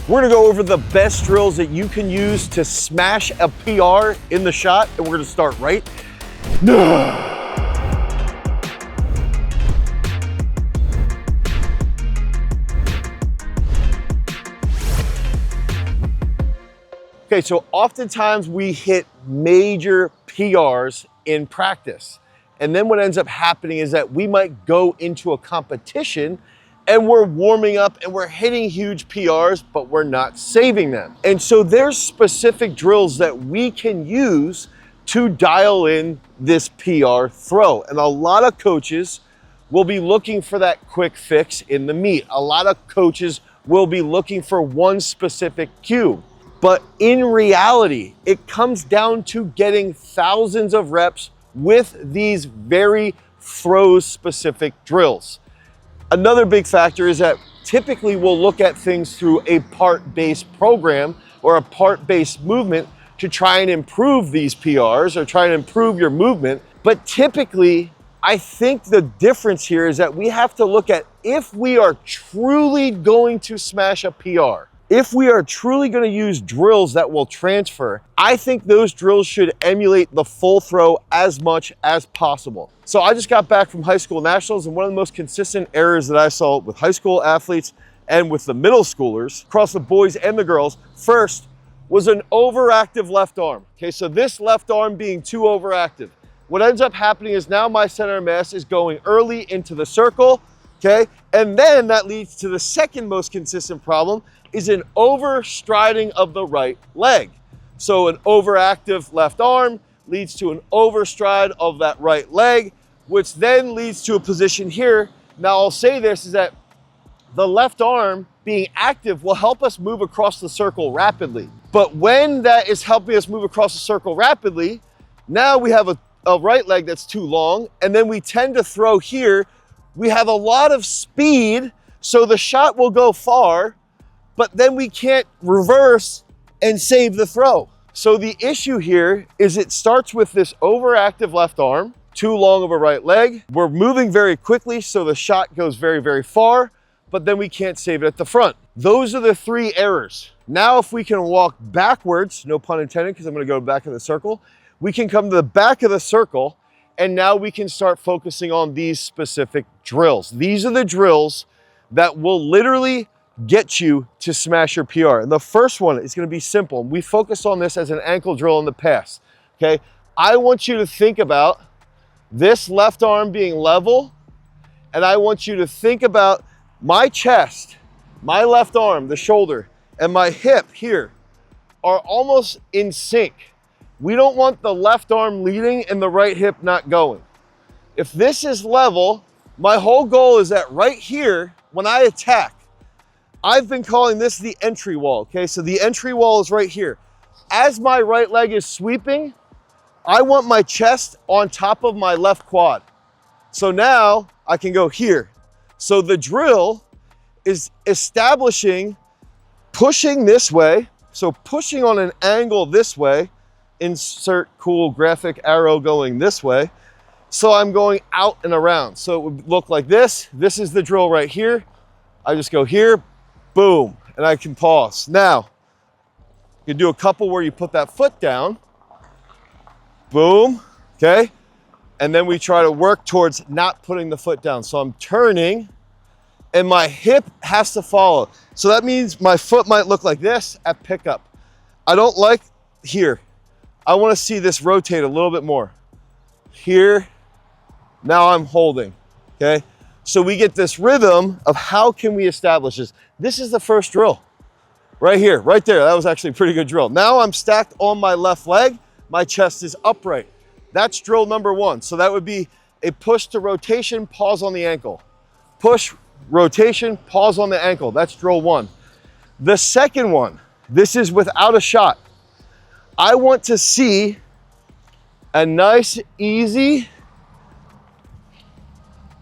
We're gonna go over the best drills that you can use to smash a PR in the shot, and we're gonna start right now. Okay, so oftentimes we hit major PRs in practice. And then what ends up happening is that we might go into a competition and we're warming up and we're hitting huge PRs, but we're not saving them. And so there's specific drills that we can use to dial in this PR throw. And a lot of coaches will be looking for that quick fix in the meet. A lot of coaches will be looking for one specific cue. But in reality, it comes down to getting thousands of reps with these very throw-specific drills. Another big factor is that typically we'll look at things through a part-based program or a part-based movement to try and improve these PRs or try and improve your movement. But typically, I think the difference here is that we have to look at if we are truly going to smash a PR. If we are truly going to use drills that will transfer, I think those drills should emulate the full throw as much as possible. So I just got back from high school nationals, and one of the most consistent errors that I saw with high school athletes and with the middle schoolers, across the boys and the girls, first was an overactive left arm. Okay, so this left arm being too overactive. What ends up happening is now my center of mass is going early into the circle, okay? And then that leads to the second most consistent problem, is an overstriding of the right leg. So an overactive left arm leads to an overstride of that right leg, which then leads to a position here. Now I'll say this is that the left arm being active will help us move across the circle rapidly. But when that is helping us move across the circle rapidly, now we have a right leg that's too long, and then we tend to throw here. We have a lot of speed, so the shot will go far, but then we can't reverse and save the throw. So the issue here is it starts with this overactive left arm, too long of a right leg. We're moving very quickly, so the shot goes very, very far, but then we can't save it at the front. Those are the three errors. Now, if we can walk backwards, no pun intended, because I'm gonna go back of the circle, we can come to the back of the circle, and now we can start focusing on these specific drills. These are the drills that will literally get you to smash your PR. And the first one is gonna be simple. We focused on this as an ankle drill in the past, okay? I want you to think about this left arm being level, and I want you to think about my chest, my left arm, the shoulder, and my hip here are almost in sync. We don't want the left arm leading and the right hip not going. If this is level, my whole goal is that right here, when I attack, I've been calling this the entry wall, okay? So the entry wall is right here. As my right leg is sweeping, I want my chest on top of my left quad. So now I can go here. So the drill is establishing, pushing this way. So pushing on an angle this way, insert cool graphic arrow going this way. So I'm going out and around. So it would look like this. This is the drill right here. I just go here, boom, and I can pause. Now, you do a couple where you put that foot down, boom, okay? And then we try to work towards not putting the foot down. So I'm turning, and my hip has to follow. So that means my foot might look like this at pickup. I don't like here. I wanna see this rotate a little bit more. Here, now I'm holding, okay? So we get this rhythm of how can we establish this. This is the first drill, right here, right there. That was actually a pretty good drill. Now I'm stacked on my left leg, my chest is upright. That's drill number one. So that would be a push to rotation, pause on the ankle. Push, rotation, pause on the ankle. That's drill one. The second one, this is without a shot. I want to see a nice, easy,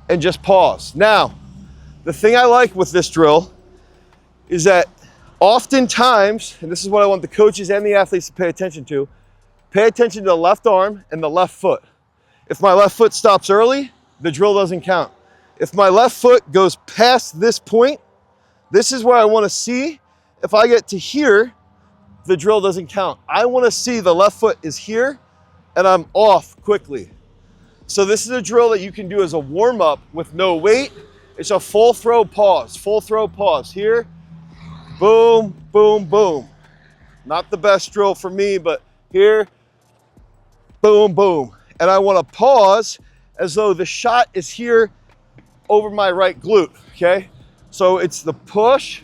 and just pause. Now, the thing I like with this drill is that oftentimes, and this is what I want the coaches and the athletes to pay attention to the left arm and the left foot. If my left foot stops early, the drill doesn't count. If my left foot goes past this point, this is where I want to see If I get to here, the drill doesn't count. I want to see the left foot is here and I'm off quickly. So this is a drill that you can do as a warm-up with no weight. It's a full throw pause, full throw pause. Here, boom, boom, boom. Not the best drill for me, but here, boom, boom. And I want to pause as though the shot is here over my right glute, okay? So it's the push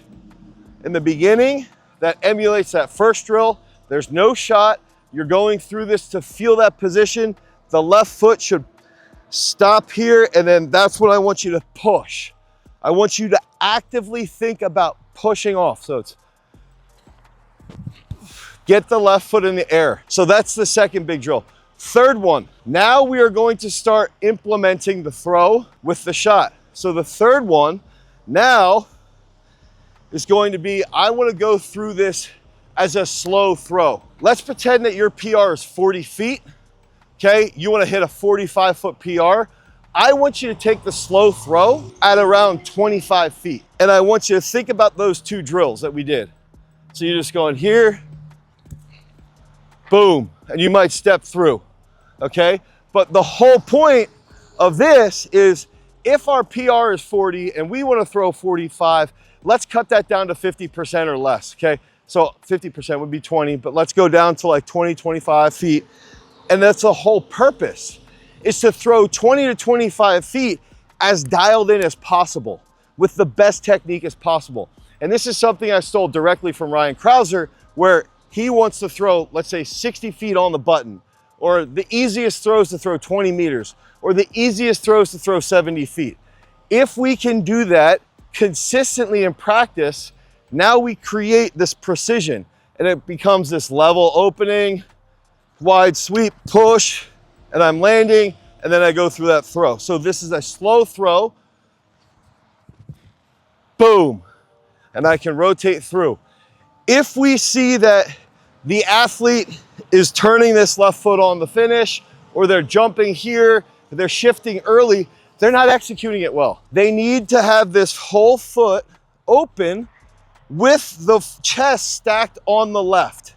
in the beginning that emulates that first drill. There's no shot. You're going through this to feel that position. The left foot should stop here, and then that's what I want you to push. I want you to actively think about pushing off. So it's get the left foot in the air. So that's the second big drill. Third one, now we are going to start implementing the throw with the shot. So the third one now is going to be, I want to go through this as a slow throw. Let's pretend that your PR is 40 feet, okay? You want to hit a 45-foot PR. I want you to take the slow throw at around 25 feet. And I want you to think about those two drills that we did. So you're just going here, boom, and you might step through, okay? But the whole point of this is if our PR is 40 and we want to throw 45, let's cut that down to 50% or less, okay? So 50% would be 20, but let's go down to like 20, 25 feet. And that's the whole purpose, is to throw 20 to 25 feet as dialed in as possible with the best technique as possible. And this is something I stole directly from Ryan Krauser, where he wants to throw, let's say 60 feet on the button, or the easiest throws to throw 20 meters, or the easiest throws to throw 70 feet. If we can do that consistently in practice, now we create this precision and it becomes this level opening, wide sweep, push, and I'm landing, and then I go through that throw. So this is a slow throw, boom, and I can rotate through. If we see that the athlete is turning this left foot on the finish, or they're jumping here, they're shifting early, they're not executing it well. They need to have this whole foot open with the chest stacked on the left.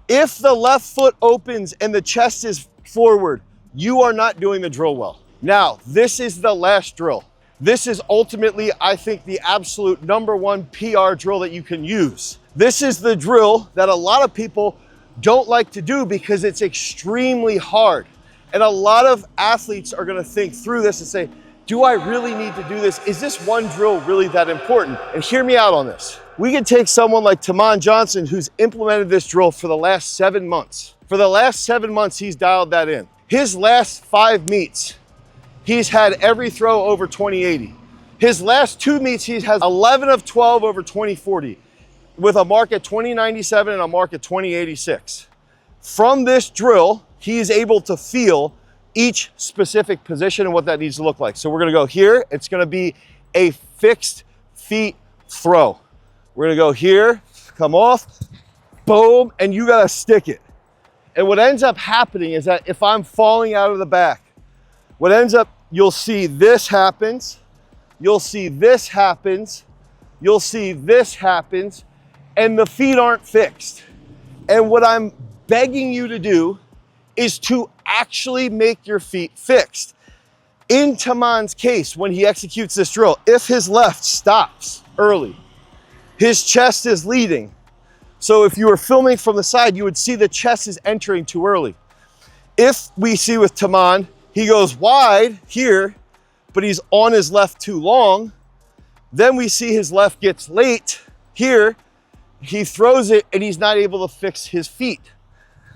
If the left foot opens and the chest is forward, you are not doing the drill well. Now, this is the last drill. This is ultimately, I think, the absolute #1 PR drill that you can use. This is the drill that a lot of people don't like to do because it's extremely hard. And a lot of athletes are gonna think through this and say, do I really need to do this? Is this one drill really that important? And hear me out on this. We can take someone like Taman Johnson, who's implemented this drill for the last 7 months. For the last 7 months, he's dialed that in. His last 5 meets, he's had every throw over 2080. His last 2 meets, he has 11 of 12 over 2040 with a mark at 2097 and a mark at 2086. From this drill, he is able to feel each specific position and what that needs to look like. So we're gonna go here. It's gonna be a fixed feet throw. We're gonna go here, come off, boom, and you gotta stick it. And what ends up happening is that if I'm falling out of the back, what ends up, you'll see this happens, you'll see this happens, you'll see this happens, and the feet aren't fixed. And what I'm begging you to do is to actually make your feet fixed. In Taman's case, when he executes this drill, if his left stops early, his chest is leading. So if you were filming from the side, you would see the chest is entering too early. If we see with Taman, he goes wide here, but he's on his left too long, then we see his left gets late here, he throws it and he's not able to fix his feet.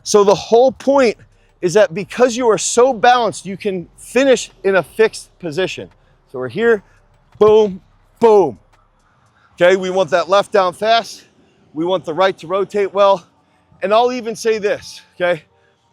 So the whole point is that because you are so balanced, you can finish in a fixed position. So we're here, boom, boom. Okay, we want that left down fast. We want the right to rotate well. And I'll even say this, okay?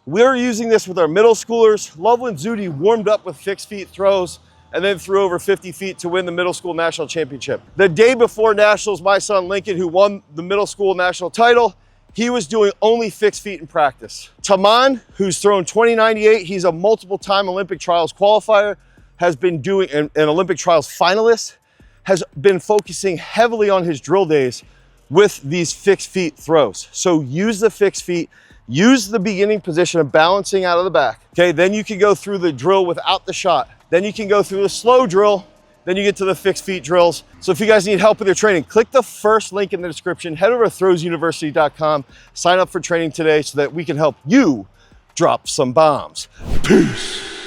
We're using this with our middle schoolers. Loveland Zudi warmed up with fixed feet throws and then threw over 50 feet to win the middle school national championship. The day before nationals, my son Lincoln, who won the middle school national title, he was doing only fixed feet in practice. Taman, who's thrown 2098, he's a multiple-time Olympic trials qualifier, has been doing an Olympic trials finalist, has been focusing heavily on his drill days with these fixed feet throws. So use the fixed feet, use the beginning position of balancing out of the back. Okay, then you can go through the drill without the shot. Then you can go through the slow drill. Then you get to the fixed feet drills. So if you guys need help with your training, click the first link in the description, head over to throwsuniversity.com, sign up for training today so that we can help you drop some bombs. Peace.